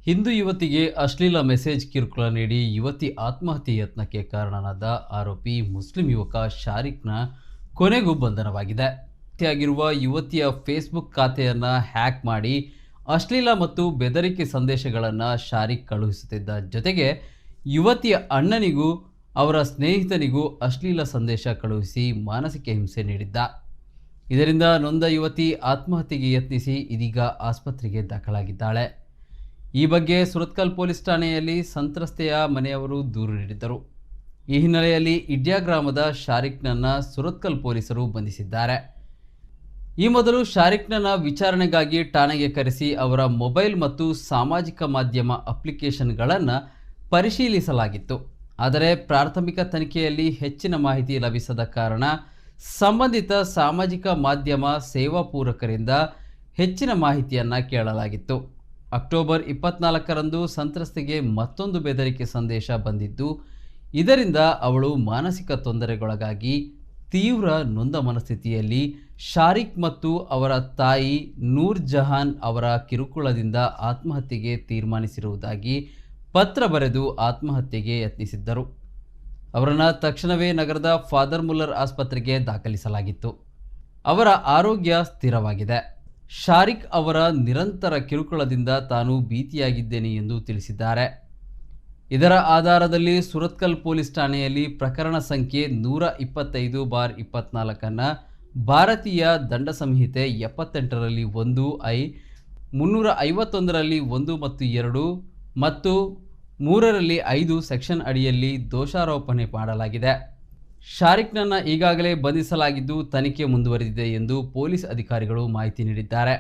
ಹಿಂದೂ ಯುವತಿಗೆ ಅಶ್ಲೀಲ ಮೆಸೇಜ್ ಕಿರುಕುಳ ನೀಡಿ ಯುವತಿ ಆತ್ಮಹತ್ಯೆ ಯತ್ನಕ್ಕೆ ಕಾರಣನಾದ ಆರೋಪಿ ಮುಸ್ಲಿಂ ಯುವಕ ಶಾರಿಕ್ನ ಕೊನೆಗೂ ಬಂಧನವಾಗಿದೆ. ಹತ್ಯೆಯಾಗಿರುವ ಯುವತಿಯ ಫೇಸ್ಬುಕ್ ಖಾತೆಯನ್ನು ಹ್ಯಾಕ್ ಮಾಡಿ ಅಶ್ಲೀಲ ಮತ್ತು ಬೆದರಿಕೆ ಸಂದೇಶಗಳನ್ನು ಶಾರಿಕ್ ಕಳುಹಿಸುತ್ತಿದ್ದ ಜೊತೆಗೆ ಯುವತಿಯ ಅಣ್ಣನಿಗೂ ಅವರ ಸ್ನೇಹಿತನಿಗೂ ಅಶ್ಲೀಲ ಸಂದೇಶ ಕಳುಹಿಸಿ ಮಾನಸಿಕ ಹಿಂಸೆ ನೀಡಿದ್ದ. ಇದರಿಂದ ನೊಂದ ಯುವತಿ ಆತ್ಮಹತ್ಯೆಗೆ ಯತ್ನಿಸಿ ಇದೀಗ ಆಸ್ಪತ್ರೆಗೆ ದಾಖಲಾಗಿದ್ದಾಳೆ. ಈ ಬಗ್ಗೆ ಸುರತ್ಕಲ್ ಪೊಲೀಸ್ ಠಾಣೆಯಲ್ಲಿ ಸಂತ್ರಸ್ತೆಯ ಮನೆಯವರು ದೂರು ನೀಡಿದ್ದರು. ಈ ಹಿನ್ನೆಲೆಯಲ್ಲಿ ಇಡ್ಯಾ ಗ್ರಾಮದ ಶಾರಿಕ್ನನ್ನು ಸುರತ್ಕಲ್ ಪೊಲೀಸರು ಬಂಧಿಸಿದ್ದಾರೆ. ಈ ಮೊದಲು ಶಾರಿಕ್ನನ್ನ ವಿಚಾರಣೆಗಾಗಿ ಠಾಣೆಗೆ ಕರೆಸಿ ಅವರ ಮೊಬೈಲ್ ಮತ್ತು ಸಾಮಾಜಿಕ ಮಾಧ್ಯಮ ಅಪ್ಲಿಕೇಶನ್ಗಳನ್ನು ಪರಿಶೀಲಿಸಲಾಗಿತ್ತು. ಆದರೆ ಪ್ರಾಥಮಿಕ ತನಿಖೆಯಲ್ಲಿ ಹೆಚ್ಚಿನ ಮಾಹಿತಿ ಲಭಿಸದ ಕಾರಣ ಸಂಬಂಧಿತ ಸಾಮಾಜಿಕ ಮಾಧ್ಯಮ ಸೇವಾ ಪೂರಕರಿಂದ ಹೆಚ್ಚಿನ ಮಾಹಿತಿಯನ್ನು ಕೇಳಲಾಗಿತ್ತು. ಅಕ್ಟೋಬರ್ 24ರಂದು ಸಂತ್ರಸ್ತೆಗೆ ಮತ್ತೊಂದು ಬೆದರಿಕೆ ಸಂದೇಶ ಬಂದಿದ್ದು, ಇದರಿಂದ ಅವಳು ಮಾನಸಿಕ ತೊಂದರೆಗೊಳಗಾಗಿ ತೀವ್ರ ನೊಂದ ಮನಸ್ಥಿತಿಯಲ್ಲಿ ಶಾರಿಕ್ ಮತ್ತು ಅವರ ತಾಯಿ ನೂರ್ ಜಹಾನ್ ಅವರ ಕಿರುಕುಳದಿಂದ ಆತ್ಮಹತ್ಯೆಗೆ ತೀರ್ಮಾನಿಸಿರುವುದಾಗಿ ಪತ್ರ ಬರೆದು ಆತ್ಮಹತ್ಯೆಗೆ ಯತ್ನಿಸಿದ್ದರು. ಅವರನ್ನು ತಕ್ಷಣವೇ ನಗರದ ಫಾದರ್ ಮುಲ್ಲರ್ ಆಸ್ಪತ್ರೆಗೆ ದಾಖಲಿಸಲಾಗಿತ್ತು. ಅವರ ಆರೋಗ್ಯ ಸ್ಥಿರವಾಗಿದೆ. ಶಾರಿಕ್ ಅವರ ನಿರಂತರ ಕಿರುಕುಳದಿಂದ ತಾನು ಭೀತಿಯಾಗಿದ್ದೇನೆ ಎಂದು ತಿಳಿಸಿದ್ದಾರೆ. ಇದರ ಆಧಾರದಲ್ಲಿ ಸುರತ್ಕಲ್ ಪೊಲೀಸ್ ಠಾಣೆಯಲ್ಲಿ ಪ್ರಕರಣ ಸಂಖ್ಯೆ 125/24 ಭಾರತೀಯ ದಂಡ ಸಂಹಿತೆ 78ರಲ್ಲಿ 1 ಐ 351ರಲ್ಲಿ 1 ಮತ್ತು 2 ಮತ್ತು 3ರಲ್ಲಿ 5 ಸೆಕ್ಷನ್ ಅಡಿಯಲ್ಲಿ ದೋಷಾರೋಪಣೆ ಮಾಡಲಾಗಿದೆ. ಶಾರಿಕ್ನನ್ನು ಈಗಾಗಲೇ ಬಂಧಿಸಲಾಗಿದ್ದು ತನಿಖೆ ಮುಂದುವರೆದಿದೆ ಎಂದು ಪೊಲೀಸ್ ಅಧಿಕಾರಿಗಳು ಮಾಹಿತಿ ನೀಡಿದ್ದಾರೆ.